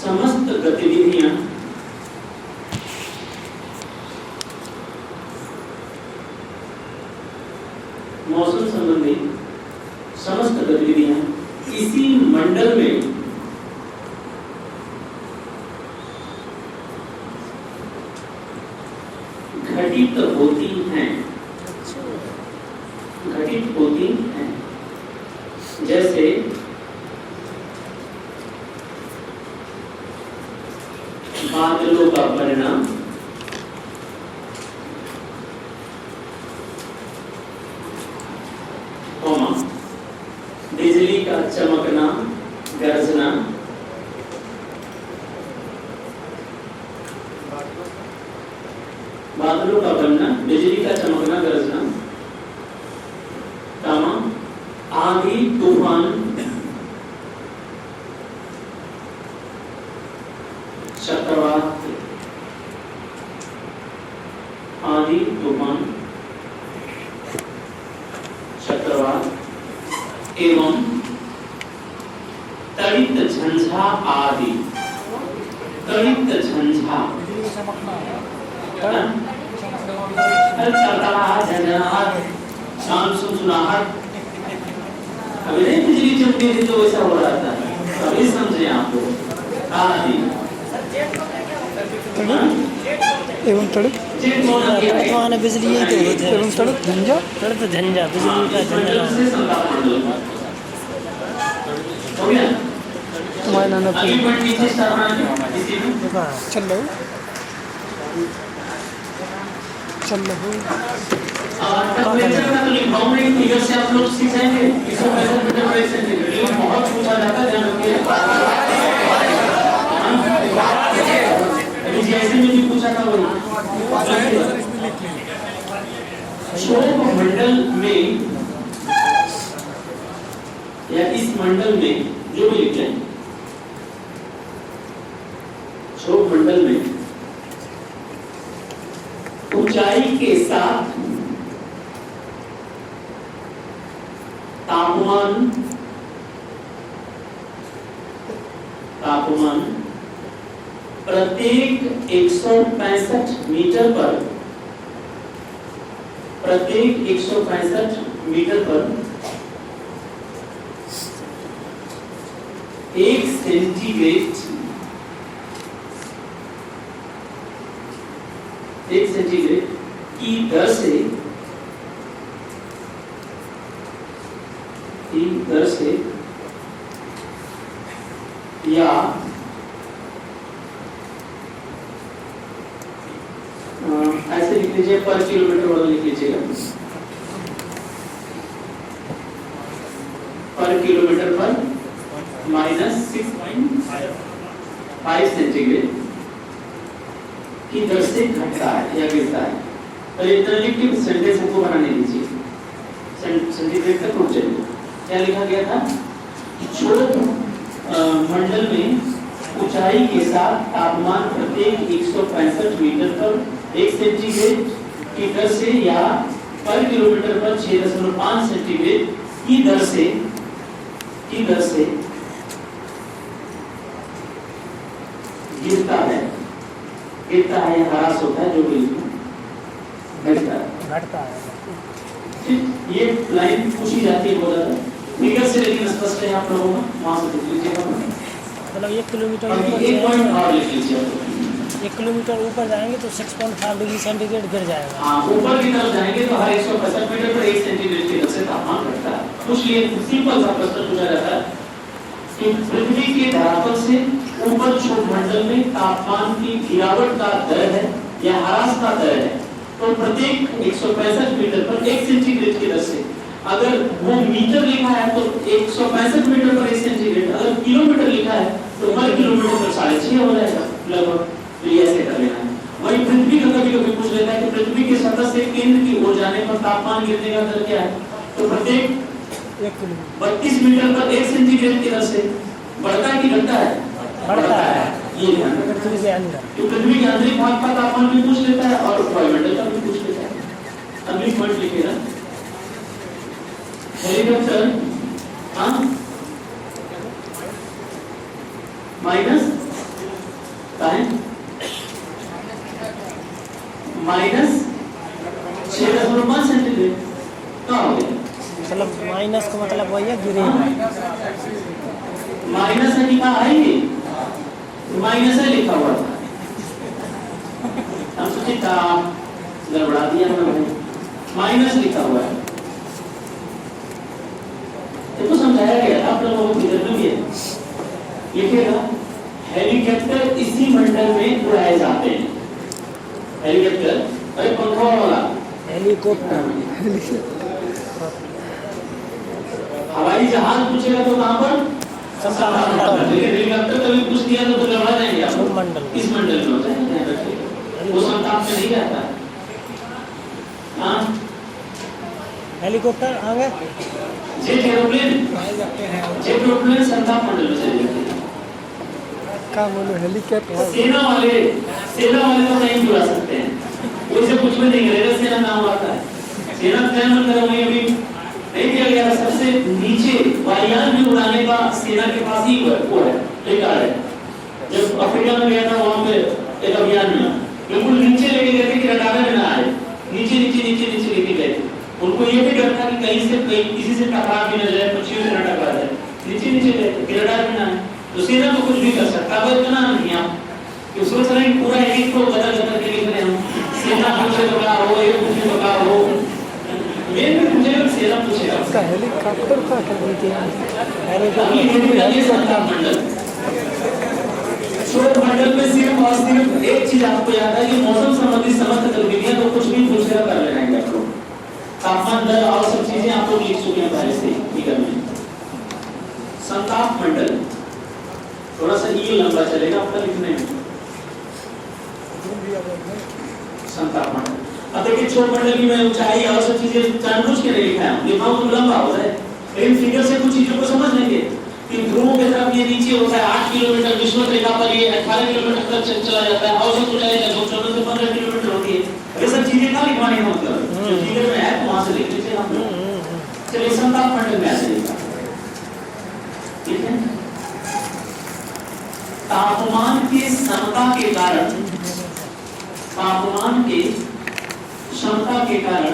समस्त गतिविधियां मौसम संबंधी समस्त गतिविधियां इसी मंडल में घटित होती हैं। घटित होती हैं जैसे बादलों का बनना, बिजली का चमकना, गरजना, बादलों का बनना, बिजली का चमकना, गरजना, आंधी तूफान, चक्रवात, आंधी तूफान, चक्रवात एवं तड़ित झंझा आदि। तड़ित झंझा शाम सुनसुनाहट, अभी नहीं बिजली चमकी थी तो वैसा हो रहा था, अभी समझे आपको आदि। एवं तड़ित बिजली ही तो होते हैं। एवं तड़ित झंझा, तड़ित झंझा बिजली का झंझा। हो गया तुम्हारे नाना अगली पॉइंट नीचे स्टार बना के इसी में चल लो फिगर से आप लोग सीख जाएंगे। इसको बहुत पूछा जाता है, ध्यान रखिए। जैसे में भी पूछा था वही। क्षोभ मंडल में या इस मंडल में जो भी लिख लें, क्षोभ मंडल में ऊंचाई के साथ तापमान प्रत्येक 165 मीटर पर, प्रत्येक 165 मीटर पर 1 सेंटीग्रेड, 1 सेंटीग्रेड की दर से या ऐसे लिख लीजिए, पर किलोमीटर वाला लिख लीजिएगा, पर किलोमीटर पर -6.5 सेंटीग्रेड की दर से घटता है या गिरता है। तो इतना लिख के सेंटेंस हमको बनाने दीजिए, सेंटीग्रेड तक रुक जाइए। क्या लिखा गया था? क्षोभ मंडल में ऊंचाई के साथ तापमान प्रत्येक 165 मीटर पर 1 सेंटीग्रेड की दर से या पर किलोमीटर पर 6.5 सेंटीग्रेड की दर से गिरता है या ह्रास होता है, जो भी घटता है। ये लाइन पूछी जाती है बहुत ज्यादा फिगर से, लेकिन स्पष्ट है आप लोगों को, वहां से देख लीजिएगा। मतलब 1 किलोमीटर ऊपर, 1 पॉइंट और लिख लीजिए। 1 किलोमीटर ऊपर जाएंगे तो 6.5 डिग्री सेंटीग्रेड गिर जाएगा। हाँ, ऊपर की तरफ जाएंगे तो हर 165 मीटर पर 1 सेंटीग्रेड की दर से तापमान घटता है। कुछ लिए सिंपल सा प्रश्न पूछा जाता है कि पृथ्वी के धरातल से ऊपर क्षोभ मंडल में तापमान की गिरावट का दर है या ह्रास का दर है, तो प्रत्येक 165 मीटर पर 1 सेंटीग्रेड की दर से, अगर वो मीटर लिखा है तो 165 मीटर पर 1 सेंटीग्रेड, अगर किलोमीटर लिखा है तो पर किलोमीटर पर 6.5 हो जाएगा लगभग। तो ये ऐसे कर लेना है। वही पृथ्वी का कभी पूछ लेता है कि पृथ्वी के सतह से केंद्र की ओर जाने पर तापमान गिरने का दर क्या है, तो प्रत्येक 32 मीटर पर 1 सेंटीग्रेड की दर से बढ़ता है कि घटता है? बढ़ता है। ये ध्यान रखना। तो पृथ्वी के आंतरिक भाग का तापमान भी पूछ लेता है और वायुमंडल का भी पूछ लेता है। अगली पॉइंट लिखिएगा, हेलीकॉप्टर -6 है -6.5 सेंटीग्रेड। कहाँ हो गया? मतलब माइनस का मतलब वही है गिरेगा। माइनस है लिखा है ये, माइनस है लिखा हुआ था। हम सोचे था गड़बड़ा दिया हमने, माइनस लिखा हुआ है। देखो समझाया गया था आप लोगों को, किधर में भी है लिखेगा हेलीकॉप्टर इसी मंडल में उड़ाए जाते हैं। हेलीकॉप्टर, अरे पंखा वाला हेलीकॉप्टर, हवाई जहाज पूछेगा तो कहाँ पर? लेकिन हेलीकॉप्टर कभी पूछ दिया तो गड़बड़ा जाएंगे आप। मंडल, इस मंडल में होता है, ध्यान रखिएगा, वो संताप में नहीं रहता। हाँ, हेलीकॉप्टर आगे जेट एरोप्लेन संताप मंडल में चले जाते हैं। क्या बोलो हेलीकॉप्टर? सेना वाले तो नहीं उड़ा सकते हैं, उसे कुछ भी नहीं करेगा। सेना नाम आता है, सेना चयन करो अभी नहीं किया गया। सबसे नीचे वायुयान भी उड़ाने का सेना के पास ही वो है, रिकॉर्ड है। जब अफ्रीका में गया था वहां पे एक अभियान में बिल्कुल नीचे लेके गए थे कि रडार में ना आए, नीचे लेके गए थे। उनको ये भी डर था कि कहीं से किसी से टकरा भी न जाए, पक्षियों से न टकरा जाए, नीचे गए थे कि रडार में ना आए। तो सेना तो कुछ भी कर सकता है, इतना नहीं आप कि सोच रहे हैं पूरा एक को बदल के लिख रहे हैं। सेना पूछे तो क्या हो, ये पूछे तो क्या हो, मैं भी पूछेगा सेना पूछेगा। का हेलीकॉप्टर का कर देते हैं। मंडल में सिर्फ और सिर्फ एक चीज आपको याद है कि मौसम संबंधी समस्त गतिविधियां तो कुछ भी पूछेगा कर लेंगे आप लोग। तापमान, दर और सब चीजें आप लोग लिख चुके हैं पहले से फिगर में। संताप मंडल थोड़ा सा ये लंबा चलेगा आपका लिखने में। संताप मंडल, अब देखिए छोट मंडल की मैं ऊंचाई और सब चीजें जानबूझ के नहीं लिखा है, लिखाऊं तो लंबा हो जाए, लेकिन फिगर से कुछ चीजों को समझ लेंगे कि ध्रुवों की तरफ ये नीचे होता है 8 किलोमीटर, विषुवत रेखा पर ये 18 किलोमीटर तक चला जाता है, औसत ऊंचाई लगभग 14 से 15 किलोमीटर होती है। ये सब चीजें ना लिखवानी है, मतलब जो फिगर में है तो वहां से लिख लीजिए हम। चलिए संताप मंडल में ऐसे लिखा, ठीक है। तापमान की समता के कारण, तापमान के क्षमता के कारण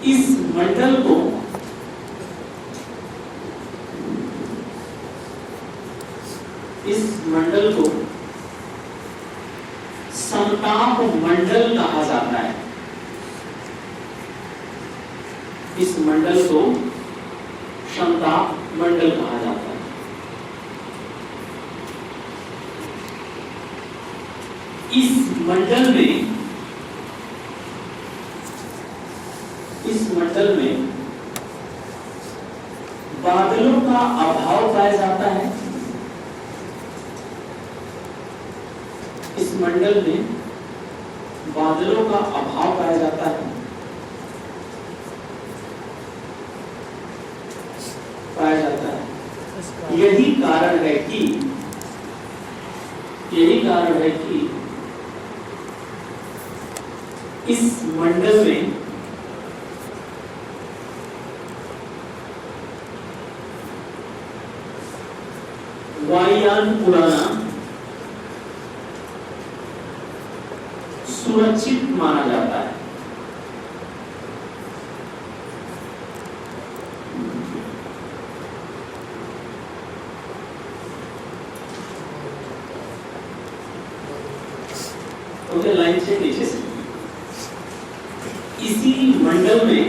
इस मंडल को समताप मंडल कहा जाता है। इस मंडल को समताप मंडल कहा जाता है। इस मंडल में बादलों का अभाव पाया जाता है। इस मंडल में बादलों का अभाव पाया जाता है। यही कारण है कि इस मंडल में वायुयान उड़ाना सुरक्षित माना जाता है। ओके, लाइन से नीचे से इसी मंडल में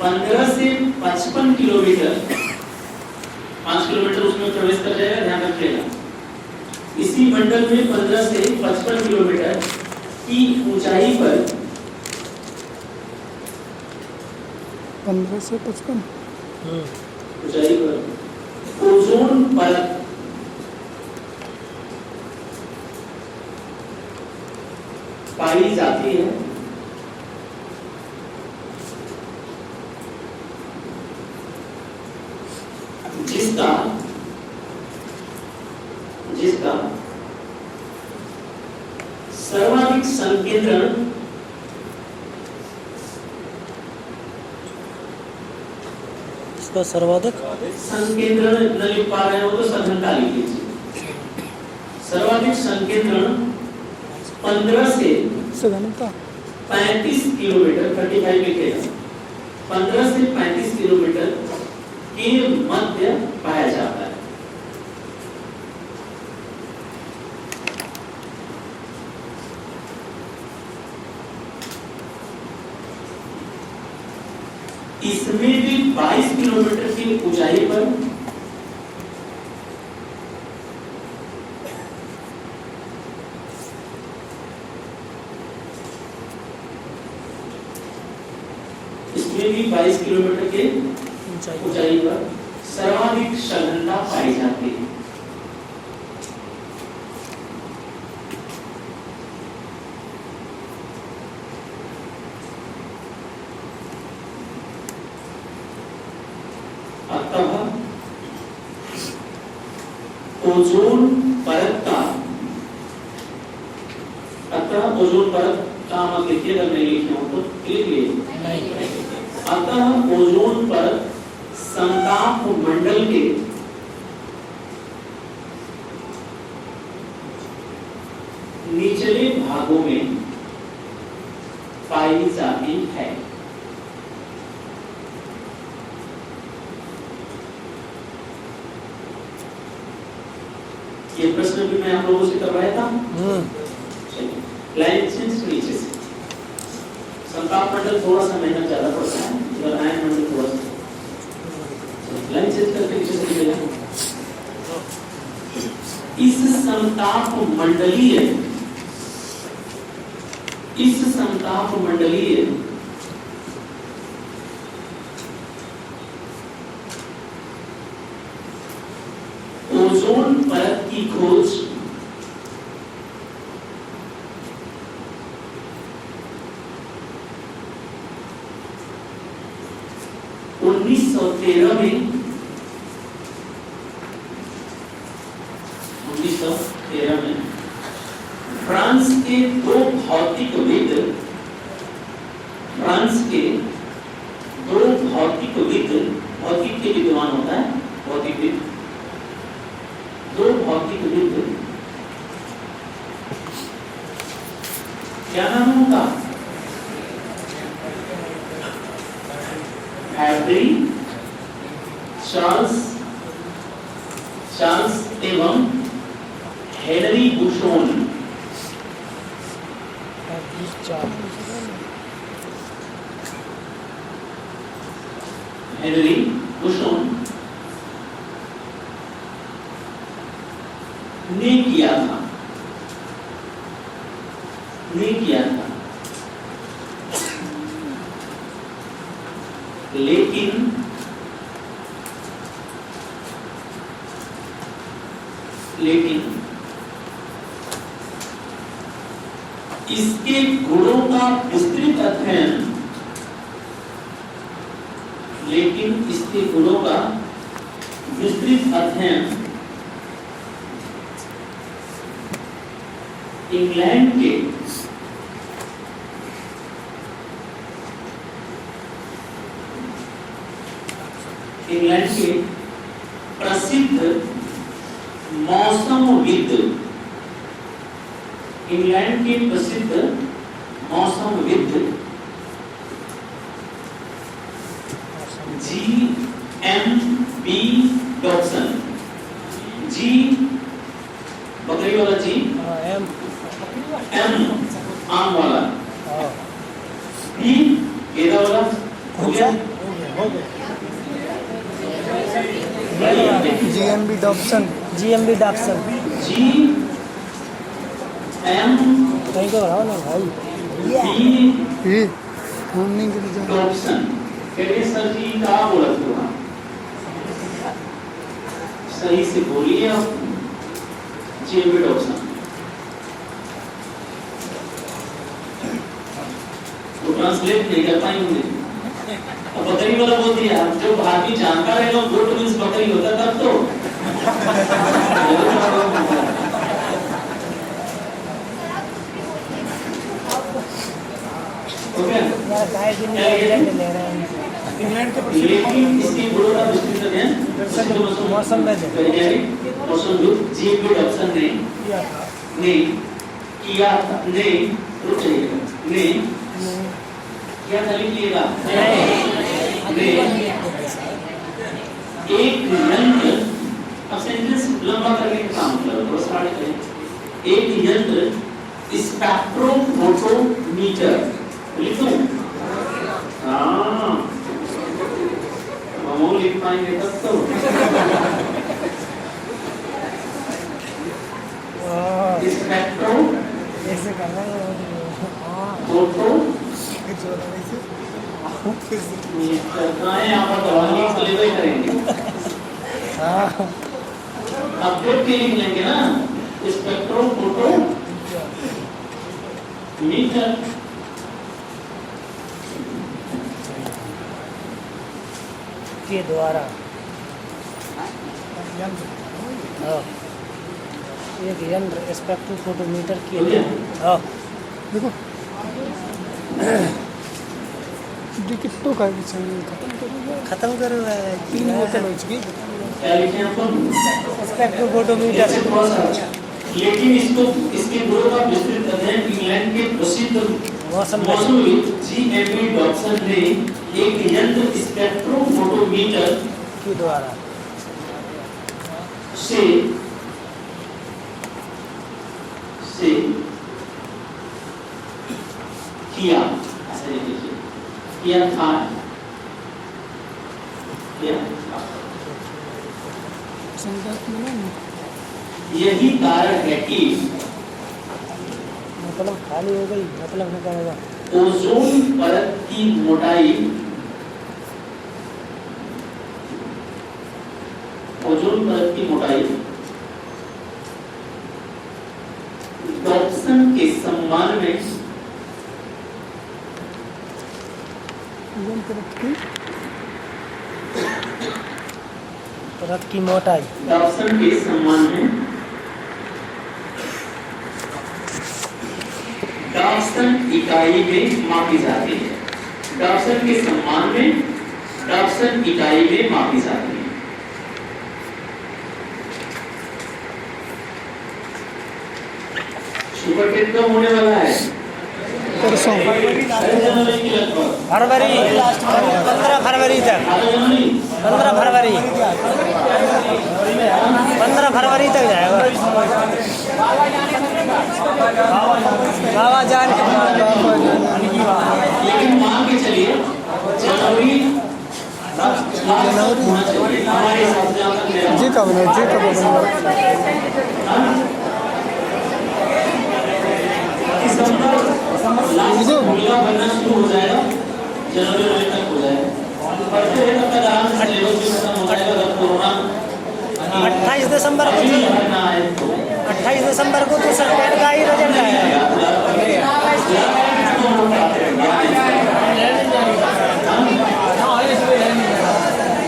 15 से 55 किलोमीटर, 5 किलोमीटर उसमें प्रवेश कर जाएगा, ध्यान रखिएगा। इसी मंडल में 15 से 55 किलोमीटर की ऊंचाई पर 15 से 55 ऊंचाई पर ओजोन परत पाई जाती है। जिसका सर्वाधिक संकेंद्रण इसका सर्वाधिक संकेंद्रण न लिख पा रहे हो तो सघनता लिख लीजिए। सर्वाधिक संकेंद्रण 15 से सघनता 35 किलोमीटर 35 लिखेगा। 15 से 35 किलोमीटर के मध्य पाया जाता है। इसमें भी 22 किलोमीटर की ऊंचाई पर इसमें भी 22 किलोमीटर के ऊंचाई पर सर्वाधिक सघनता पाई जाती है। ओजोन परत का ओजोन परत का मत लिखिए, अगर नहीं लिखे हो तो लिख लीजिए। अतः ओजोन परत समताप मंडल के निचले भागों में पाई जाती है। ये प्रश्न भी मैं आप लोगों से करवाया था। लाइन चेंज नीचे से। समताप मंडल थोड़ा सा मेहनत ज्यादा पड़ता है, इधर आयन मंडल थोड़ा सा। लाइन चेंज करके नीचे से लिखेगा। इस समताप मंडलीय ओजोन परत की खोज उन्नीस सौ तेरह में फ्रांस के दो भौतिकविद भौतिक के विद्वान होता है भौतिकविद, दो भौतिकविद, क्या नाम है उनका? हैवरी, चार्ल्स एवं हेनरी बुशोन। हेनरी बुशोन ने किया था लेकिन इसके गुणों का विस्तृत अध्ययन इंग्लैंड के प्रसिद्ध मौसमविद G.M.B. डॉब्सन, जी बकरी वाला जी, एम आम वाला, बी गेंदा वाला, हो गया GMB डॉब्सन, जी एम कहीं को रहा ना भाई बी नहीं कर डॉब्सन। कहिए सर जी क्या बोला था? सही से बोलिए आप। जी.एम.बी. डॉब्सन तो ट्रांसलेट नहीं कर पाएंगे। अब बकरी वाला बोल दिया, जो भारतीय जानकार है लोग गोट मींस बकरी होता तब तो हो गया। यार गाय के लिए ले रहे हैं। इंग्लैंड के लेकिन इसके गुणों का विस्तृत अध्ययन मौसम में मौसम जीव डॉक्सन ने किया था किया था रुक जाइएगा क्या था लिखिएगा एक यंत्र, अब सेंटेंस लंबा करके काम करो थोड़ा सा आगे करें। एक यंत्र स्पेक्ट्रोफोटोमीटर लिखूं? हाँ हम लिख पाएंगे तब तो। स्पेक्ट्रो ऐसे करना फोटो करेंगे अपडेट के लिख लेंगे ना स्पेक्ट्रो फोटो मीटर के द्वारा एक यंत्र स्पेक्ट्रोफोटोमीटर के देखो कितों का खत्म करो 3 बोतल हो चुकी। क्या लिखे अपन स्पेक्ट्रोफोटोमीटर लेकिन इसको इसके गुणों का विस्तृत अध्ययन इंग्लैंड के प्रसिद्ध मौसमविद जी.एम.बी. डॉक्सन ने एक यंत्र स्पेक्ट्रोफोटोमीटर के द्वारा से किया, ऐसे लिखिए, किया था, यही कारण है कि मतलब खाली हो गई, मतलब क्या होगा? ओजोन परत की मोटाई, ओजोन परत की मोटाई डॉप्सन के सम्मान में परत की मोटाई डॉप्सन के सम्मान में डॉप्सन इकाई में मापी जाती है। डॉप्सन के सम्मान में डॉप्सन इकाई में मापी जाती है। सुपर टेन कब होने वाला है? परसों फरवरी 15 फरवरी तक 15 फरवरी 15 फरवरी तक जाएगा। बाबा जान लेकिन मान के चलिए जनवरी हमारे हिसाब से जी कब बनना शुरू हो जाएगा, जनवरी तक हो जाएगा। बढ़ते रहे तब तक आराम से सिलेबस भी खत्म हो जाएगा। जब कोरोना 28 दिसंबर को 28 दिसंबर को तो सरकार का ही रिजल्ट आएगा।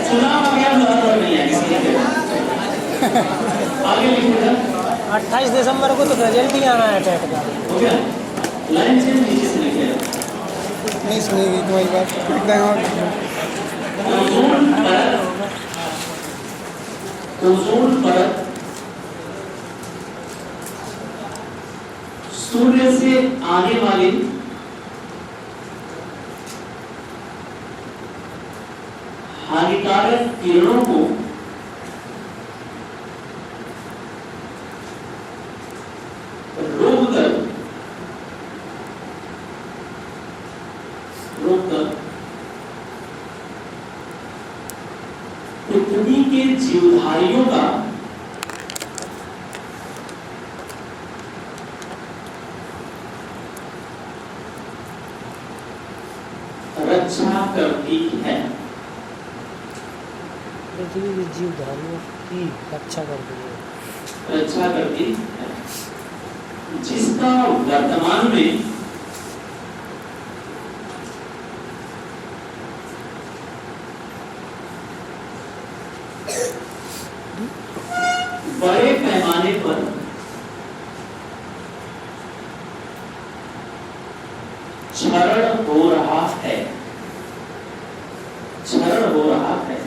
चुनाव अभियान नहीं है आगे लिखिएगा। 28 दिसंबर को तो रिजल्ट ही आना है टेट का। हो गया, लाइन से नीचे से लिखिएगा। नहीं सुनेगी तुम्हारी बात ओजोन परत सूर्य से आने वाली हानिकारक किरणों को रोककर पृथ्वी के जीवधारियों का रक्षा करती है। पृथ्वी के जीवधारियों की रक्षा करती है। रक्षा करती है, जिसका वर्तमान में बड़े पैमाने पर क्षरण हो रहा है। हो रहा है।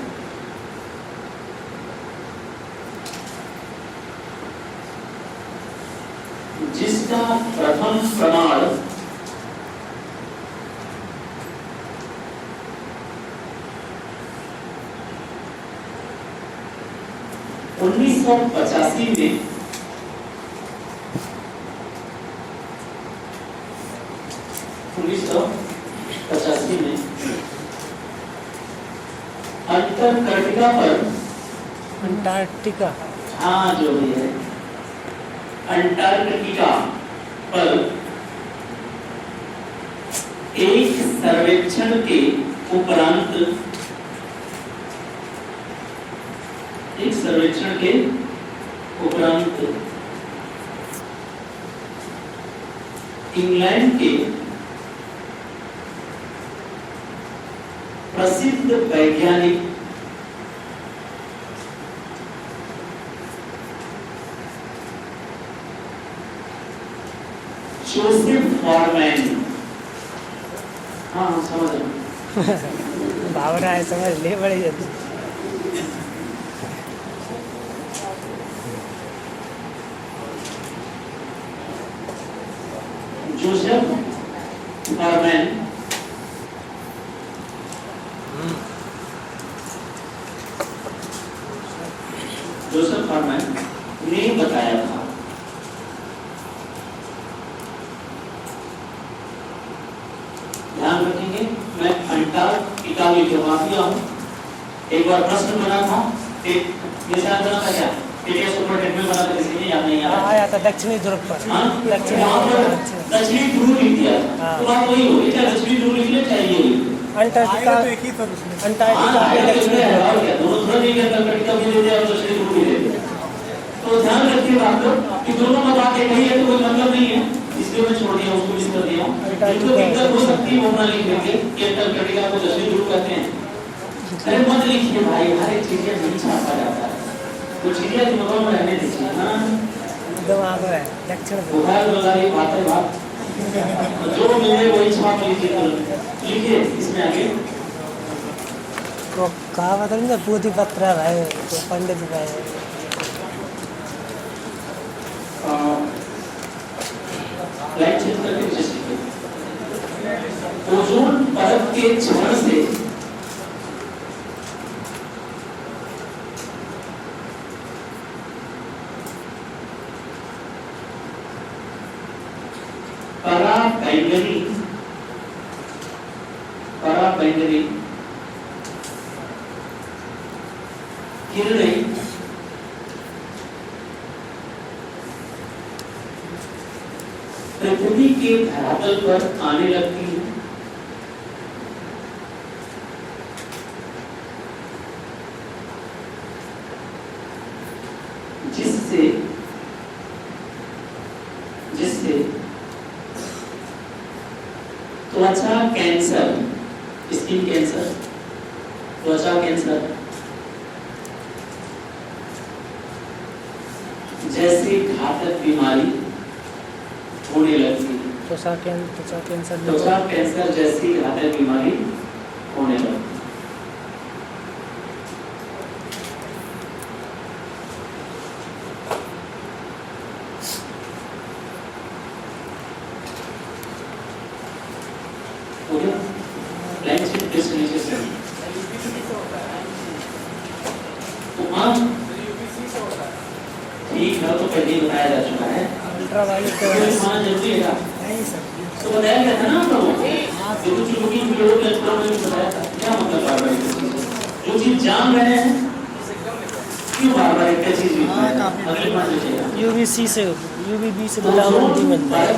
जिसका प्रथम प्रमाण उन्नीस सौ 85 में अंटार्कटिका पर, अंटार्कटिका, हाँ जो भी है, अंटार्कटिका पर एक सर्वेक्षण के उपरांत इंग्लैंड के प्रसिद्ध वैज्ञानिक जोसेफ फॉरमैन, हाँ समझ रहा भावना है, समझ ले बड़ी जल्दी। जोसेफ फॉरमैन ने बताया था ध्यान रखेंगे, मैं अंटार्कटिका लिखवा हूँ। एक बार प्रश्न बना था, एक निशान बना था क्या, सुपर टेट में बना था, किसी ने याद नहीं आया था दक्षिणी ध्रुव पर, दक्षिणी ध्रुव लिख दिया, तो बात वही होगी, क्या दक्षिणी ध्रुव लिख ले चाहिए अंटार्कटिका, अंटार्कटिका पे दक्षिणी ध्रुव, दोनों थोड़ा नहीं करता, अंटार्कटिका भी ले दिया और दक्षिणी ध्रुव भी ले दिया। तो ध्यान रखिए बात कि दोनों में बात एक ही है, तो कोई मतलब नहीं है, इसलिए मैं छोड़ दिया, उसको मिस कर दिया। जिनको दिक्कत हो सकती है वो अपना लिख देंगे कि अंटार्कटिका को दक्षिणी ध्रुव कहते हैं। अरे मत लिखिए भाई, हर एक चीज नहीं छापा जाता है, तो चीजें दिमाग में रहने दीजिए ना, दिमाग में दक्षिण ध्रुव वाली बात है, बात जो मिले वही छाप लीजिए, लिखिए इसमें आगे तो कहा मतलब ना पोथी पत्र भाई, तो पंडित भाई लाइट चेंज करके जैसे ओजोन परत के क्षरण से पराबैंगनी किरणें पृथ्वी के धरातल पर आने लगती है, जिससे त्वचा कैंसर, स्किन कैंसर, त्वचा कैंसर जैसी घातक बीमारी होने लगती है, त्वचा कैंसर जैसी घातक बीमारी होने लगती है। ठीक है, तो पहले ही बताया जा चुका है, अल्ट्रावायलेट जरूरी है तो बताया गया था ना आप लोगों क्या मतलब जो चीज जान रहे हैं क्यों बार बार एक चीज यूवीसी से यूवीबी से विटामिन डी मिलता है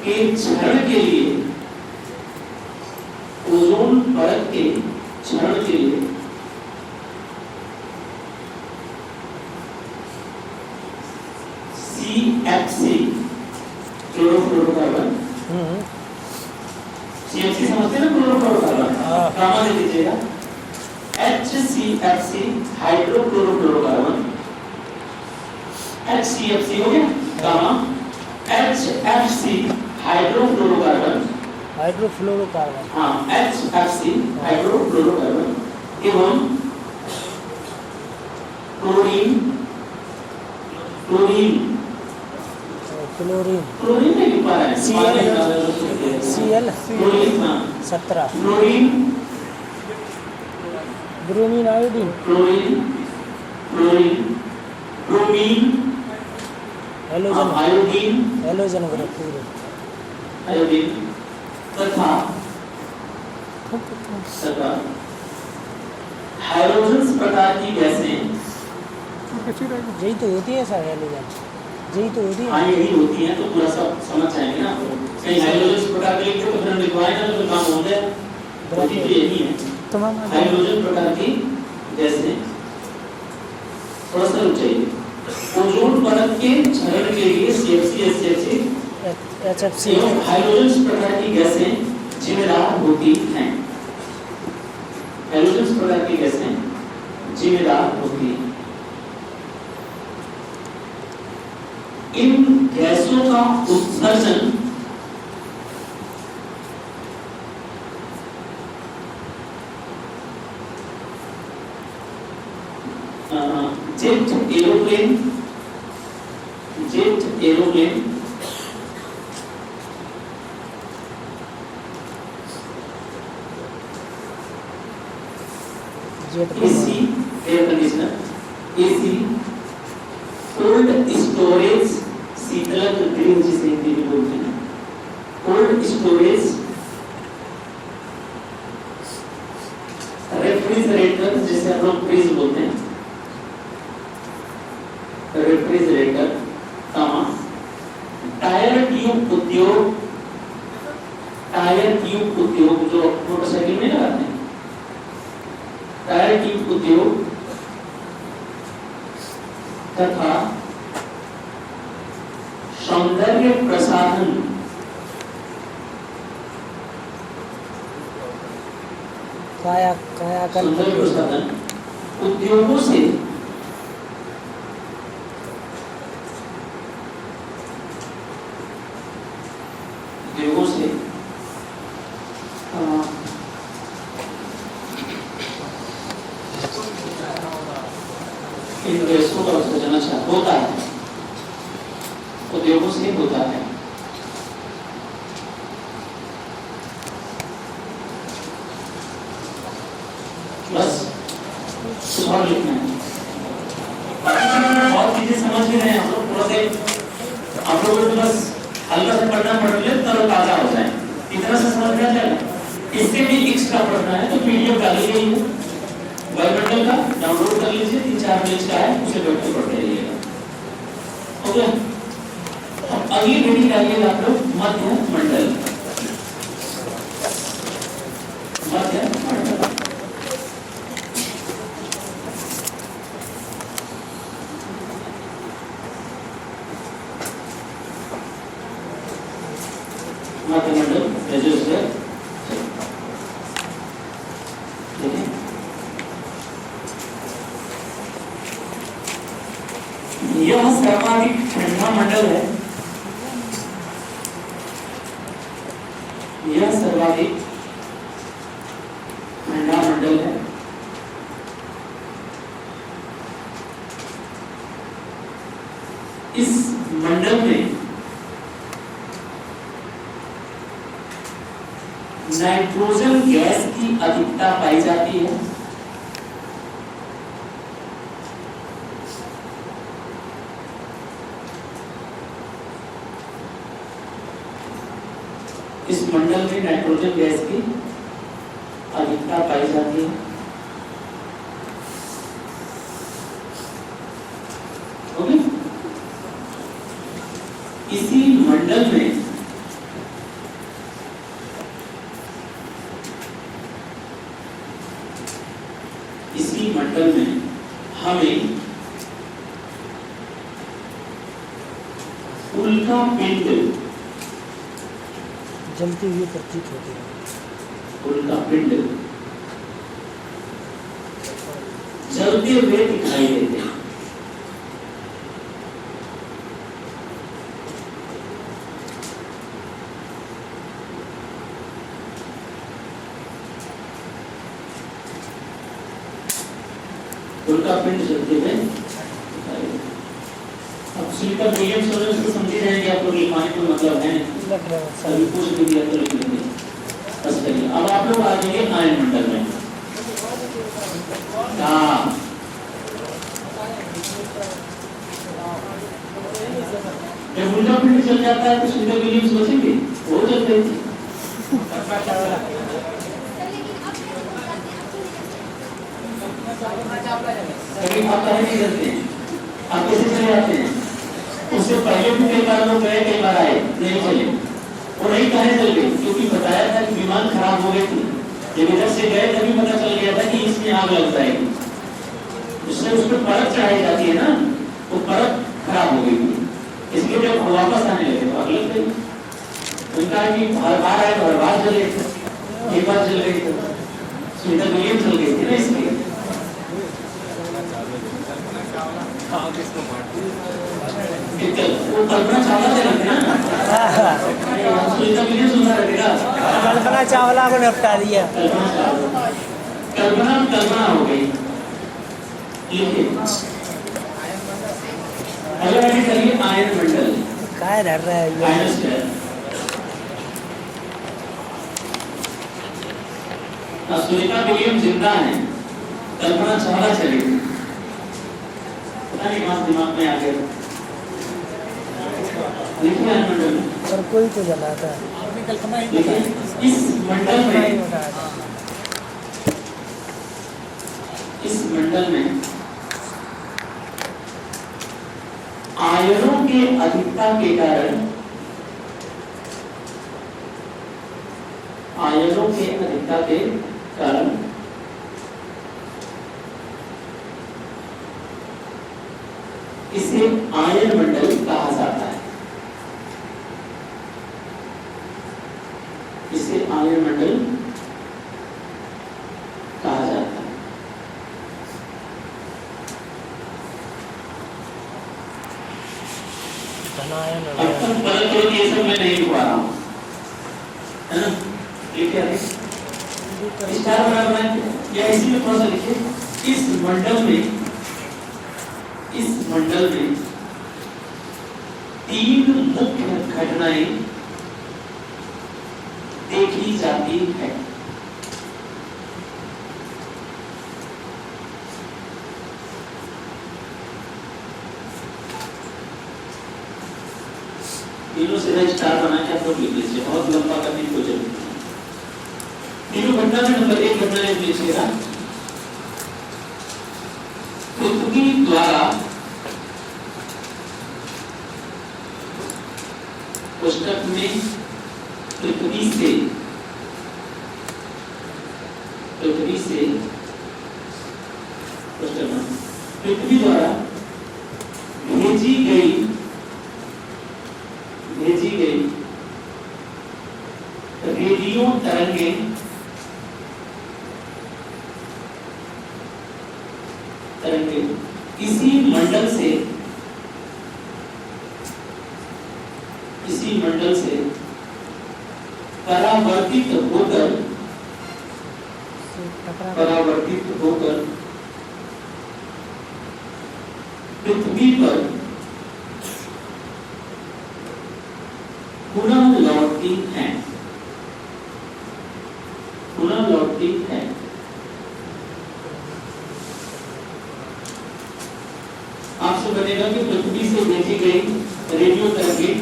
के क्षरण के लिए, ओजोन परत के क्षरण के लिए CFC क्लोरोफ्लोरोकार्बन, CFC समझते हैं ना, क्लोरोफ्लोरोकार्बन, गामा दे दीजिएगा, HCFC हाइड्रोक्लोरोफ्लोरोकार्बन, HCFC हो गया गामा, HFC हाइड्रोफ्लोरोकार्बन हाइड्रोफ्लोरोकार्बन। हाँ HFC हाइड्रोफ्लोरोकार्बन एवं क्लोरीन क्लोरीन क्लोरीन क्लोरीन नहीं लिख पा रहा है Cl क्लोरीन हाँ 17 chlorine bromine iodine chlorine chlorine bromine halogen iodine halogen group पूरे आयोडीन तथा हाइड्रोजन प्रकार की गैसें यही तो होती है सर हेलोजन यही तो होती हाँ है। यही होती हैं तो पूरा सब समझ जाएंगे ना आपको कहीं हाइड्रोजन प्रकार के लिखते तो फिर हम लिखवाए ना तो काम हो गया होती तो यही है तमाम हाइड्रोजन प्रकार की गैसें थोड़ा सा रुक जाइए ओजोन परत के क्षरण के लिए CFC SCFC HFC एवं हाइड्रोजन प्रकार की गैसें जिम्मेदार होती हैं हाइड्रोजन प्रकार की गैसें जिम्मेदार होती हैं इन गैसों का उत्सर्जन jet aeroplane AC air conditioner AC cold storage शीतलक गृह जिसे हिंदी में बोलते हैं कोल्ड स्टोरेज रेफ्रिजरेटर जिसे हम लोग फ्रिज बोलते हैं रेफ्रिजरेटर टायर ट्यूब उद्योग जो मोटरसाइकिल में लगाते हैं टायर ट्यूब उद्योग तथा सौंदर्य प्रसाधन कायाकल्प सौंदर्य प्रसाधन उद्योगों से इन गैसों का उत्सर्जन अच्छा होता है उद्योगों से होता है बस कुछ और लिखना है बहुत चीजें समझ भी रहे हैं हम लोग थोड़ा से आप लोगों को बस हल्का से पढ़ना पढ़ ले तरह ताजा हो जाए इतना से समझ में आ जाएगा इससे भी एक्स्ट्रा पढ़ना है तो PDF डाली गई है वायुमंडल का डाउनलोड कर लीजिए 3-4 पेज का है उसे बैठ के पढ़ते रहिएगा ओके अगली रीडिंग डालिएगा आप लोग मध्य मंडल मध्य मंडल मध्य मंडल रजिस्टर यह सर्वाधिक ठंडा मंडल है यह सर्वाधिक ठंडा मंडल है इस मंडल में नाइट्रोजन गैस की अधिकता पाई जाती है इस मंडल में नाइट्रोजन गैस की अधिकता पाई जाती है ओके इसी मंडल में हमें उल्का पिंड जलती हुई प्रतीत होती है। उल्का पिंड जलते हुए दिखाई देते हैं। उल्का पिंड चलते हुए। अब सुनीता विलियम्स और उसको समझी रहेंगे आप लोग, लिखवाने का मतलब है लग रहा है सभी पूछ भी दिया तो लिख लेंगे बस करिए। अब आप लोग आ जाइए आयन मंडल में। हाँ जब उल्टा पिंड चल जाता है तो सुनीता विलियम्स बचेंगे, वो चल रही थी। कभी आप कहीं नहीं करते हैं, आप कैसे चले जाते हैं? उससे पहले भी कई बार लोग गए, कई बार आए, नहीं चले। वो नहीं कहे चल गए क्योंकि बताया था कि विमान खराब हो गई थी। जब इधर से गए तभी पता चल गया था कि इसमें आग लग जाएगी। उससे उस पर परत चढ़ाई जाती है ना, वो परत खराब हो गई थी, इसलिए जब वापस आने लगे तो आग लग गई। उनका कि हर बार आए तो हर बार जले, एक बार जल गई तो सुनीता विलियम्स चल गई थी ना, इसलिए। वो कल्पना चावला से रखे ना, सुनीता विलियम्स सुना रखेगा। कल्पना चावला को निपटा दिया। कल्पना हो गई। लिखिए अगर आगे चलिए आयन मंडल। काय धर रहा है ये? आयनोस्फीयर। सुनीता विलियम्स जिंदा है, कल्पना चावला चली गई, पता नहीं कहाँ दिमाग में आ गया। लिखिए आयन मंडल में। और कोई तो जला था। लेकिन इस मंडल में आयनों के अधिकता के कारण इसे आयन मंडल कहा जाता है। इसे आयन मंडल कहा जाता है। अब तक बदल करो कि ये सब मैं नहीं लिखवा रहा हूँ, है ना? लिखे आगे स्टार बना या इसी में थोड़ा सा लिखिए। इस मंडल में तीन मुख्य घटनाएं देखी जाती है। तीनों से स्टार बना के आप लोग लिख लीजिए, बहुत लंबा करने की जरूरत नहीं। तीनों घटना में नंबर एक घटना लिख लीजिएगा। पृथ्वी द्वारा पुस्तक में पृथ्वी से पृथ्वी द्वारा भेजी गई रेडियो तरंगें इसी मंडल से परावर्तित होकर पृथ्वी पर पुनः लौटती हैं। आपसे बनेगा कि पृथ्वी से भेजी गई रेडियो तरंगें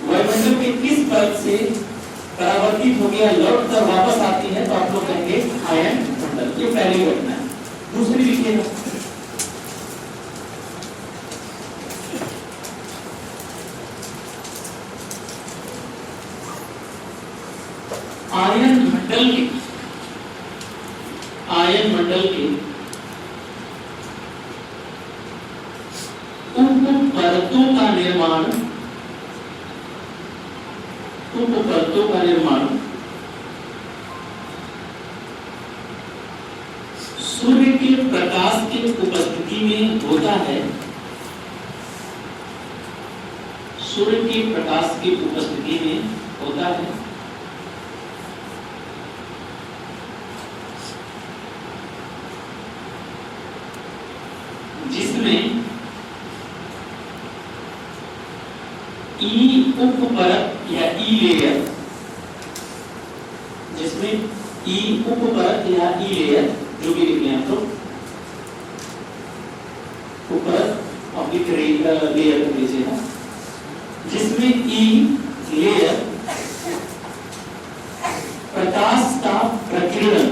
वायुमंडल के किस परत से परावर्तित हो गया, लौट कर वापस आती है, तो आप लोग कहेंगे आयन मंडल। ये पहली घटना है। दूसरी लिखिएगा। आयन मंडल के उप परतों का निर्माण सूर्य के प्रकाश की उपस्थिति में होता है। सूर्य के प्रकाश की उपस्थिति में होता है। ई उपपरत या ई लेयर, जिसमें ई उपपरत या ई लेयर जो भी लिख लें आप लोग, उपपरत ऑब्लिक लेयर कर लीजिएगा, जिसमें ई लेयर प्रकाश का प्रकीर्णन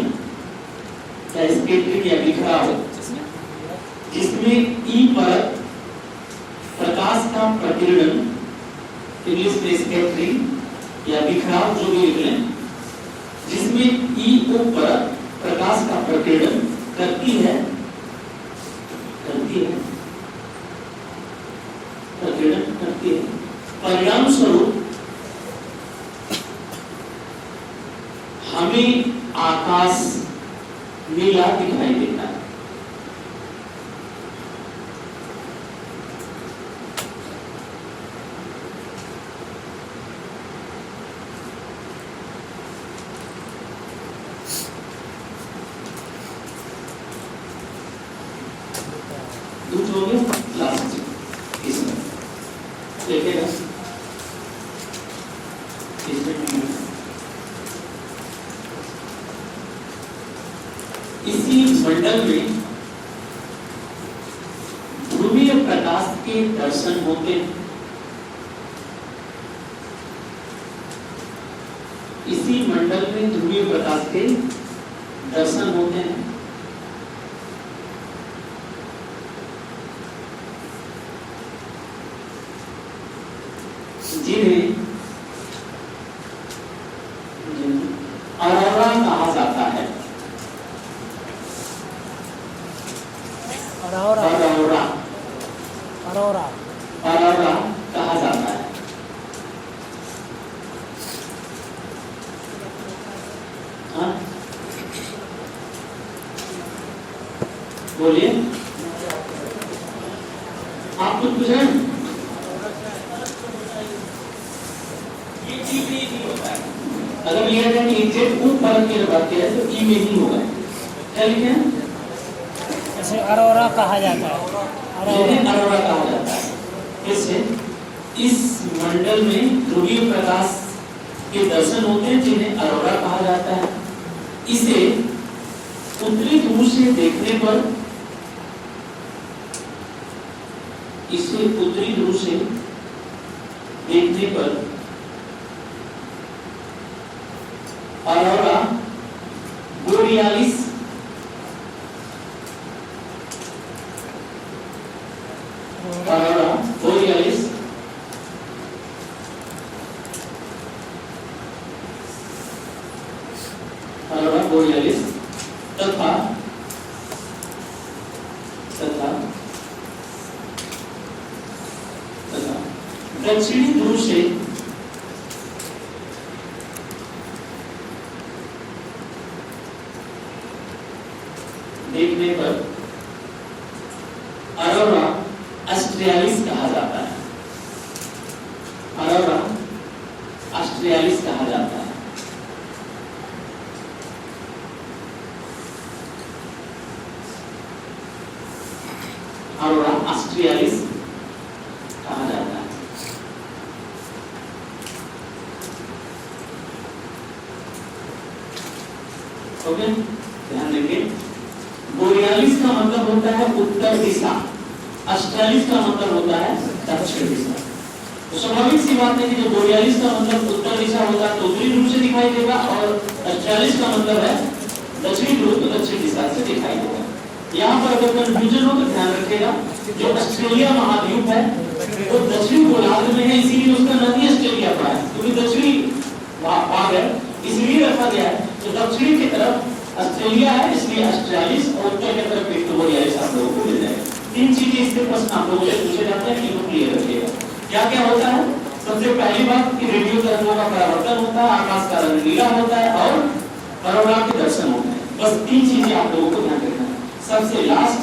या स्पेक्ट्रिक या बिखराव, जिसमें ई परत प्रकाश का प्रकीर्णन, इंग्लिश में स्पेक्ट्रिक या बिखराव जो भी लिख लें, जिसमें ई परत प्रकाश का प्रकीर्णन करती है प्रकीर्णन करती है, परिणाम स्वरूप हमें आकाश नीला दिखाई देता है। दूसरा हो गया लास्ट इसमें देखेगा इसी मंडल में ध्रुवीय प्रकाश के दर्शन होते हैं। इसी मंडल में ध्रुवीय प्रकाश के दर्शन होते हैं। जिन्हें अरोरा कहा जाता है। अरोरा कहा जाता है। हाँ? बोलिए, आप कुछ पूछ रहे हैं? अगर ये है कि एग्जैक्ट ऊपर की बात की है तो ई में ही होगा। क्या लिखे हैं? जैसे अरोरा कहा जाता है, अरोरा कहा जाता है। इससे इस मंडल में ध्रुवीय प्रकाश के दर्शन होते हैं, जिन्हें अरोरा कहा जाता है। इसे उत्तरी ध्रुव से देखने पर, इसे उत्तरी ध्रुव से देखने पर अरोरा बोरियालिस तथा दक्षिणी ध्रुव से देखने पर अरोरा ऑस्ट्रियालिस कहा जाता है। अरोरा ऑस्ट्रियालिस कहा जाता है। अरोरा ऑस्ट्रियालिस कहा जाता है। ओके, ध्यान देंगे। बोरियालिस का मतलब होता है उत्तर दिशा, ऑस्ट्रियालिस का मतलब होता है दक्षिण दिशा। तो स्वाभाविक सी बात है कि जब बोरियालिस का मतलब उत्तर दिशा होगा तो उत्तरी ध्रुव से दिखाई देगा, और ऑस्ट्रियालिस का मतलब है दक्षिणी ध्रुव तो दक्षिण दिशा से दिखाई देगा। यहाँ पर अगर कंफ्यूजन हो तो ध्यान रखिएगा, जो ऑस्ट्रेलिया महाद्वीप है वो दक्षिणी गोलार्ध में है, इसीलिए उसका नाम ही ऑस्ट्रेलिया पड़ा है, क्योंकि दक्षिणी भाग है इसलिए रखा गया है। तो दक्षिणी की तरफ ऑस्ट्रेलिया है, इसलिए ऑस्ट्रियालिस, और उत्तर की तरफ विक्टोरियालिस आप लोगों को मिल जाएगा। तीन चीजें इसके प्रश्न आप लोगों से पूछे जाते हैं, इनको क्लियर रखिएगा। क्या क्या होता है? सबसे पहली बात कि रेडियो तरंगों का परावर्तन होता है, आकाश का रंग नीला होता है, और अरोरा के दर्शन होते हैं। बस तीन चीजें आप लोगों को ध्यान रखना है। सबसे लास्ट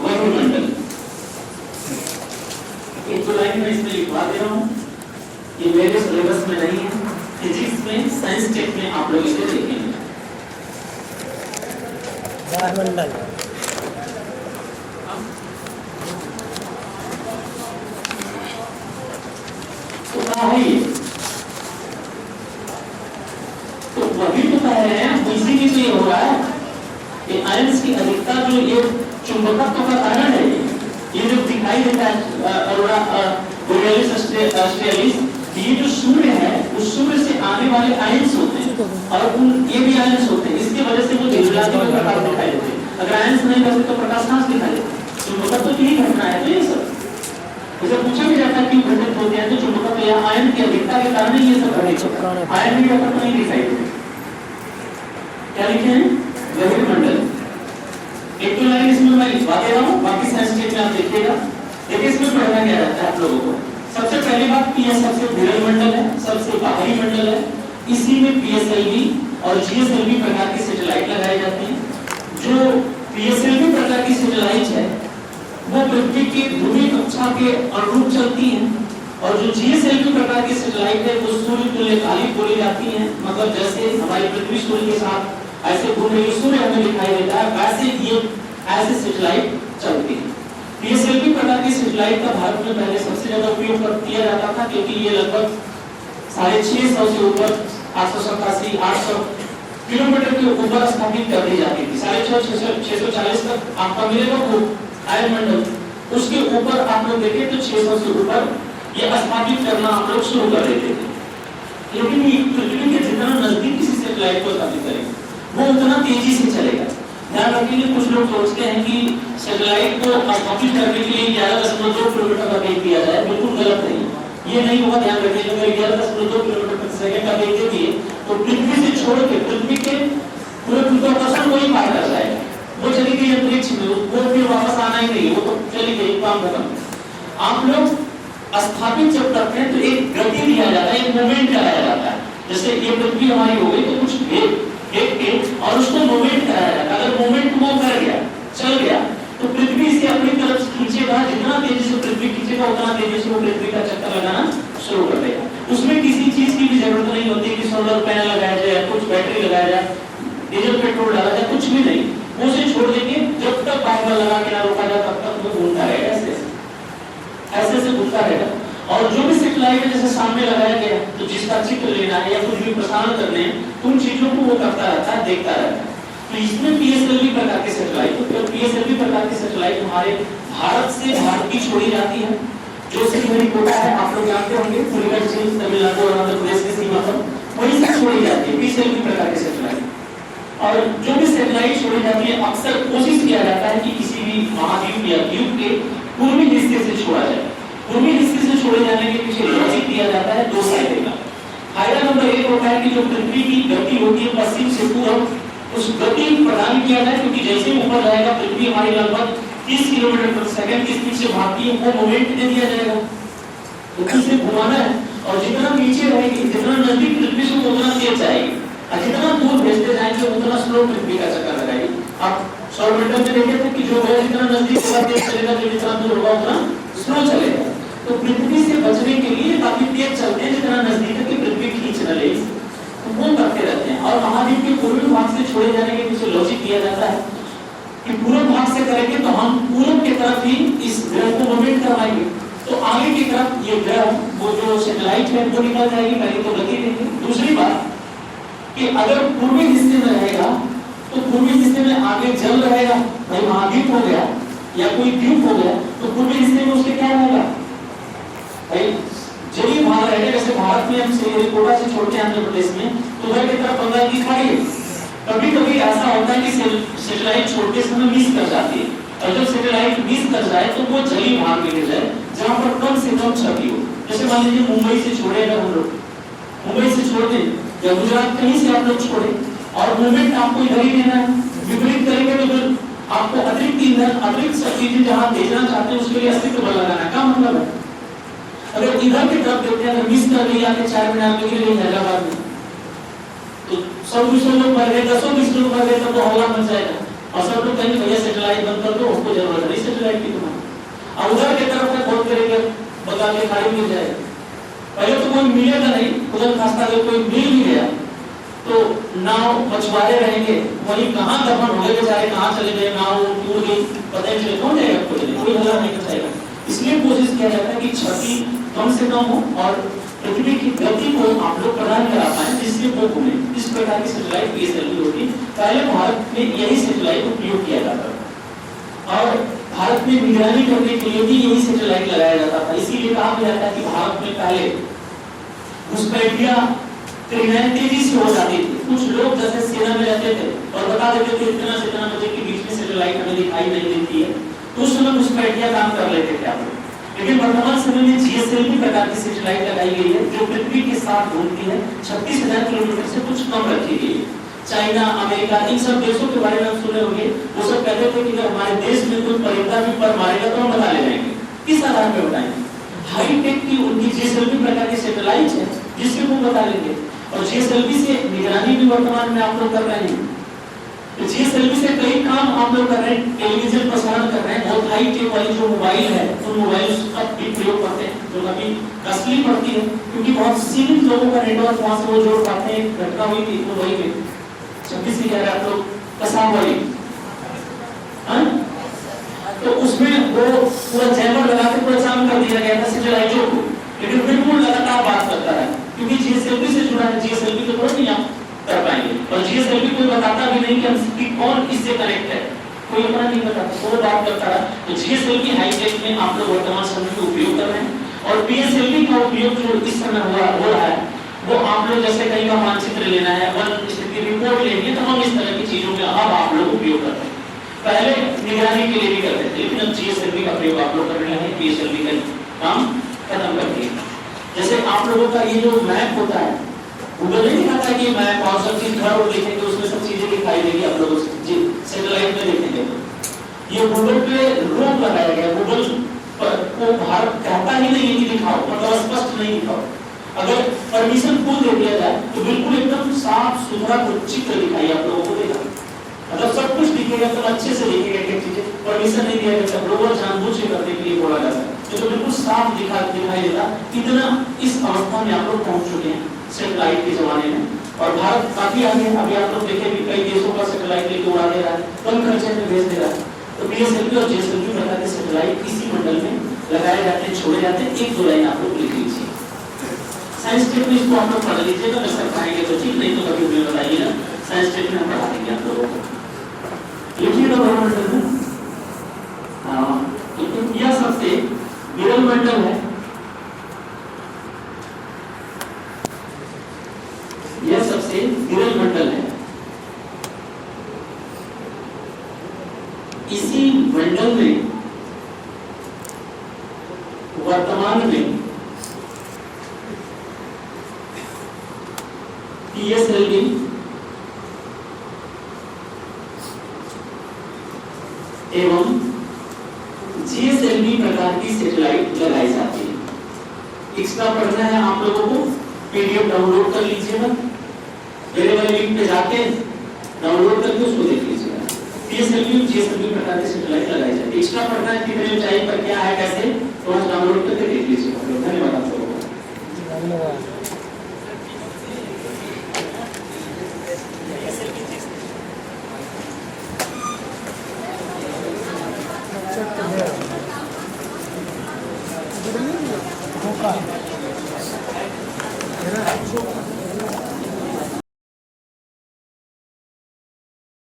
वायुमंडल, एक दो लाइन में इसमें लिखवा दे रहा हूँ, ये मेरे सिलेबस में नहीं है, फिजिक्स में साइंस टेक में आप लोग इसे देखेंगे। वायुमंडल तो रहा है ये, तो वही तो कह रहे हैं, इसीलिए तो ये हो रहा है कि आयंस की अधिकता जो ये चुंबकत्व का कारण है, ये जो दिखाई देता है अरोरा बोरियलिस ऑस्ट्रेलिस, ये जो सूर्य है उस सूर्य से आने वाले आयंस होते हैं और उन ये भी आयंस होते हैं, इसकी वजह से वो झिलमिलाते हुए प्रकाश दिखाई देते हैं। अगर आयंस नहीं रहते तो प्रकाश कहां से दिखाई देता? चुंबकत्व की ही घटना है। तो ये सब इसे पूछा भी जाता है क्यों घटित होते हैं, तो चुंबकत्व या आयन की अधिकता के कारण ही ये सब घटित होता है। आयन भी रहता तो नहीं दिखाई देते। क्या लिखे हैं? गहरे मंडल। एक तो लाइन इसमें मैं लिखवा दे रहा हूँ, बाकी साइंस में आप देखिएगा। देखिए इसमें पढ़ना क्या रहता है आप लोगों को। सबसे पहली बात कि यह सबसे विरल मंडल है, सबसे बाहरी मंडल है। इसी में पीएसएलवी और जीएसएलवी प्रकार की सैटेलाइट लगाए जाते हैं। जो पीएसएलवी प्रकार की सैटेलाइट है वो पृथ्वी की ध्रुवीय कक्षा के अनुरूप चलती हैं और जो जीएसएलवी प्रकार की सैटेलाइट है वो सूर्य तुल्यकालिक बोली जाती हैं। मतलब जैसे हमारी पृथ्वी सूर्य के साथ ऐसे घूम रही सूर्य हमें दिखाई देता है, वैसे ये ऐसे सैटेलाइट चलती है। पीएसएलवी प्रकार की सैटेलाइट का भारत में पहले सबसे ज्यादा उपयोग किया जाता था क्योंकि ये लगभग 650 से ऊपर 887 800 किलोमीटर के ऊपर स्थापित कर दी जाती थी। 640 तक आपका मिलेगा वो आयन मंडल, उसके ऊपर आप लोग देखें तो 600 से ऊपर ये स्थापित करना आप लोग शुरू कर देते थे। लेकिन ये पृथ्वी के जितना नजदीक किसी सैटेलाइट को स्थापित करेंगे वो उतना तेजी से चलेगा। ध्यान रखिए, कुछ लोग सोचते हैं कि सैटेलाइट को स्थापित करने के लिए 11.2 किलोमीटर का वेग दिया जाए, बिल्कुल गलत नहीं, ये नहीं होगा। ध्यान रखिए, अगर 11.2 किलोमीटर प्रति सेकंड का वेग दे दिए तो पृथ्वी से छोड़ के पृथ्वी के पूरे गुरुत्वाकर्षण को ही पार कर जाएगा। वो चली गई अंतरिक्ष में, वो फिर वापस आना ही नहीं, वो तो चली गई, काम खत्म। आप लोग स्थापित जब करते हैं तो एक गति दिया जाता है, एक मूवमेंट कराया जाता है। जैसे ये पृथ्वी हमारी हो गई तो कुछ वेग के और उसको मूवमेंट कराया जाता है। अगर मूवमेंट वो कर गया, चल गया, तो पृथ्वी इसे अपनी तरफ खींचेगा। जितना तेजी से पृथ्वी खींचेगा उतना तेजी से वो पृथ्वी का चक्कर लगाना शुरू कर देगा। उसमें किसी चीज की भी जरूरत नहीं होती कि सोलर पैनल लगाया जाए, कुछ बैटरी लगाया जाए, डीजल पेट्रोल डाला जाए, कुछ भी नहीं। वो उसे छोड़ देंगे, जब तक बाइक लगा के ना रोका जाए तब तक वो घूमता रहेगा, ऐसे से घूमता रहेगा। और जो भी सैटेलाइट है जैसे सामने लगाया गया, तो जिसका चित्र लेना है या कुछ भी प्रसारण करने हैं तो उन चीजों को वो करता रहता है, देखता रहता है। तो इसमें पीएसएलवी प्रकार की सैटेलाइट, तो पीएसएलवी प्रकार की सैटेलाइट हमारे भारत से भारत की छोड़ी जाती है। जो श्रीहरिकोटा है आप लोग जानते होंगे, पुलिगढ़ झील तमिलनाडु और आंध्र प्रदेश की सीमा पर वहीं से छोड़ी जाती है पीएसएलवी प्रकार की सैटेलाइट। और जो भी सैटेलाइट छोड़ी जाती है अक्सर कोशिश किया जाता है कि किसी भी महाद्वीप या द्वीप के पूर्वी हिस्से से छोड़ा जाए। पूर्वी हिस्से से छोड़े जाने के पीछे लॉजिक दिया जाता है दो फायदे का। फायदा नंबर 1 होता है कि जो पृथ्वी की गति होती है पश्चिम से पूर्व, उस गति प्रदान किया जाए, क्योंकि जैसे ऊपर जाएगा पृथ्वी हमारी लगभग 30 किलोमीटर प्रति सेकंड की स्पीड से भागती है, वो मोमेंट दे दिया जाएगा। तो इसे घुमाना है और जितना नीचे रहेगी, जितना नजदीक पृथ्वी से उतना तेज जाएगी और जितना दूर भेजते जाएंगे उतना स्लो पृथ्वी का चक्कर लगाएगी। आप 100 मीटर में देखे थे कि जो है जितना नजदीक होगा तेज चलेगा, जो जितना दूर होगा उतना स्लो चलेगा। तो पृथ्वी से बचने के लिए काफी तेज चलते हैं, जितना नजदीक है कि पृथ्वी खींच न ले, तो वो करते रहते हैं। और महाद्वीप के पूर्वी भाग से छोड़े जाने के पीछे लॉजिक दिया जाता है कि पूर्व भाग से करेंगे तो हम पूर्व की तरफ ही इस ग्रह को मूवमेंट करवाएंगे, तो आगे की तरफ ये ग्रह वो जो सैटेलाइट है वो निकल जाएगी, पहले तो गति देंगे। दूसरी बात कि अगर पूर्वी हिस्से में रहेगा तो पूर्वी हिस्से में आगे जल रहेगा, भाई महाद्वीप हो गया या कोई द्वीप हो गया, तो पूर्वी हिस्से में उसके क्या रहेगा, भाई जलीय भाग रहेगा। जैसे भारत में हम श्रीहरिकोटा से छोड़ते हैं आंध्र प्रदेश में, तो उधर की तरफ बंगाल की खाड़ी है। कभी कभी ऐसा होता है कि सैटेलाइट छोड़ते समय मिस कर जाती है, और जब सैटेलाइट मिस कर जाए तो वो जलीय भाग में गिर जाए जहां पर कम से कम छवि हो। जैसे मान लीजिए मुंबई से छोड़े, अगर हम लोग मुंबई से छोड़ दें या गुजरात कहीं से आप लोग छोड़े और मूवमेंट आपको इधर ही देना है, विपरीत करेंगे तो फिर आपको अतिरिक्त ईंधन, अतिरिक्त शक्ति जहां भेजना चाहते हैं उसके लिए अस्तित्व बल लगाना है। क्या मतलब है, अगर इधर की तरफ देखते हैं, अगर मिस कर लिया कि 4 मीनार के लिए हैदराबाद में, तो 100-200 लोग मर गए, 10-20 लोग मर गए, तब तो हल्ला मच जाएगा और सब लोग कहेंगे भैया सैटेलाइट बंद कर दो, हमको जरूरत नहीं सैटेलाइट की तुम्हारी। अब उधर की तरफ का खोज करेंगे, बंगाल की खाड़ी मिल जाएगा, पहले तो कोई मिलेगा नहीं, उधर खासता अगर कोई मिल भी गया तो नाव मछुआरे रहेंगे, वही कहाँ दफन हो गए बेचारे, कहाँ चले गए, नाव टूट गई, पता नहीं चले, कौन जाएगा, कोई हल्ला नहीं कर जाएगा। इसलिए कोशिश किया जाता है कि क्षति कम से कम हो और पृथ्वी की गति को आप लोग प्रदान करा पाए जिससे वो घूमे। इस प्रकार की सैटेलाइट पीएसएलवी होती। पहले भारत में यही सैटेलाइट उपयोग किया जाता था और भारत में निगरानी करने के लिए भी यही सैटेलाइट लगाया जाता था। इसीलिए कहा गया था कि भारत में पहले घुसपैठिया क्रियाएं तेजी से हो जाती थी। कुछ लोग जैसे सेना में रहते थे और बता देते थे इतना से इतना बजे के बीच में सैटेलाइट हमें दिखाई नहीं देती है, तो उस समय घुसपैठिया काम कर लेते थे आप लोग। लेकिन वर्तमान समय में जीएसएलवी प्रकार की सैटेलाइट लगाई गई है जो पृथ्वी के साथ घूमती है। 36,000 किलोमीटर से कुछ कम रखी गई है। चाइना, अमेरिका, इन सब देशों के बारे में आप सुने होंगे, वो सब कहते थे कि अगर हमारे देश में कोई परिंदा भी पर मारेगा तो हम बता ले जाएंगे। किस आधार पर बताएंगे? हाईटेक की उनकी जीएसएलवी प्रकार की सैटेलाइट है जिससे वो बता लेंगे। और जीएसएलवी से निगरानी भी वर्तमान में आप लोग कर रहे हैं। जीएसएलवी से कई काम आप लोग कर रहे हैं, टेलीविजन प्रसारण कर रहे हैं। बहुत हाई टेक वाली जो मोबाइल है उन मोबाइल का भी प्रयोग करते हैं जो काफी कॉस्टली पड़ती है क्योंकि बहुत सीमित लोगों का नेटवर्क वहां से वो जोड़ पाते हैं। घटना हुई थी मुंबई में 26 की आप लोग कसाब वाली, तो उसमें वो पूरा जैमर लगा के पूरा चालू कर दिया गया था सैटेलाइटों को, लेकिन फिर वो लगातार बात करता है क्योंकि जीएसएलवी से जुड़ा है। जीएसएलवी तो थोड़ा नहीं आप कर पाएंगे और जीएसएलवी कोई बताता भी नहीं कि हम कौन किससे कनेक्ट है, कोई अपना नहीं बताता, वो बात करता है। तो जीएसएलवी हाईटेक में आप लोग वर्तमान समय में उपयोग कर रहे हैं और पीएसएलवी का उपयोग जो इस समय हो रहा है वो आप लोग जैसे कहीं का मानचित्र लेना है, वन स्थिति रिपोर्ट लेनी है, तमाम इस तरह की चीजों में अब आप लोग उपयोग करते हैं। पहले निगरानी के लिए भी करते थे लेकिन अब जीएसएलवी का प्रयोग आप लोग करने लगे। पीएसएलवी का काम खत्म कर दिया। जैसे आप लोगों का ये जो मैप होता है, गूगल नहीं दिखाता कि मैप और सब चीज घर और देखेंगे उसमें सब चीजें दिखाई देगी आप लोगों से सैटेलाइट में देखेंगे। तो ये गूगल पे रोक लगाया गया। गूगल को भारत कहता ही नहीं कि दिखाओ, मतलब स्पष्ट नहीं दिखाओ। अगर परमिशन फुल दे दिया जाए तो बिल्कुल एकदम साफ सुथरा चित्र दिखाई आप लोगों को देगा, मतलब सब कुछ दिखेगा, तो अच्छे से दिखेगा क्या चीजें। परमिशन नहीं दिया जाता, ग्लोबल जानबूझ के करने के लिए बोला जाता है तो बिल्कुल साफ दिखाई देता। इतना इस अवस्था में आप लोग पहुंच चुके हैं सैटेलाइट के जमाने में और भारत काफी आगे है। अभी आप लोग देखें भी कई देशों का सैटेलाइट लेके उड़ा दे रहा है, कम खर्चे में भेज दे रहा है। तो पीएसएलवी और जीएसएलवी प्रकार के सैटेलाइट इसी मंडल में लगाए जाते हैं, छोड़े जाते हैं। एक दो लाइन आप लोग लिख लीजिए। साइंस टेक में इसको आप लोग पढ़ लीजिएगा, मैं सर पढ़ाएंगे तो ठीक, नहीं तो कभी मुझे बताइएगा। साइंस टेक में हम पढ़ा देंगे आप लोगों को। लिखिएगा मंडल में। यह सबसे विरल मंडल है, यह सबसे विरल मंडल है। इसी मंडल में वर्तमान में पीएसएलवी एवं जीएसएलवी प्रकार की सैटेलाइट लगाई जाती है। एक्स्ट्रा पढ़ना है आप लोगों को, पीडीएफ डाउनलोड कर लीजिएगा, मेरे वाले लिंक पे जाके डाउनलोड करके उसको देख लीजिएगा। पीएसएलवी और जीएसएलवी प्रकार की सैटेलाइट लगाई जाती है। एक्स्ट्रा पढ़ना है कितनी ऊंचाई पर क्या है कैसे, तो आज डाउनलोड करके देख लीजिएगा। धन्यवाद आप लोगों को। धन्यवाद। धोखा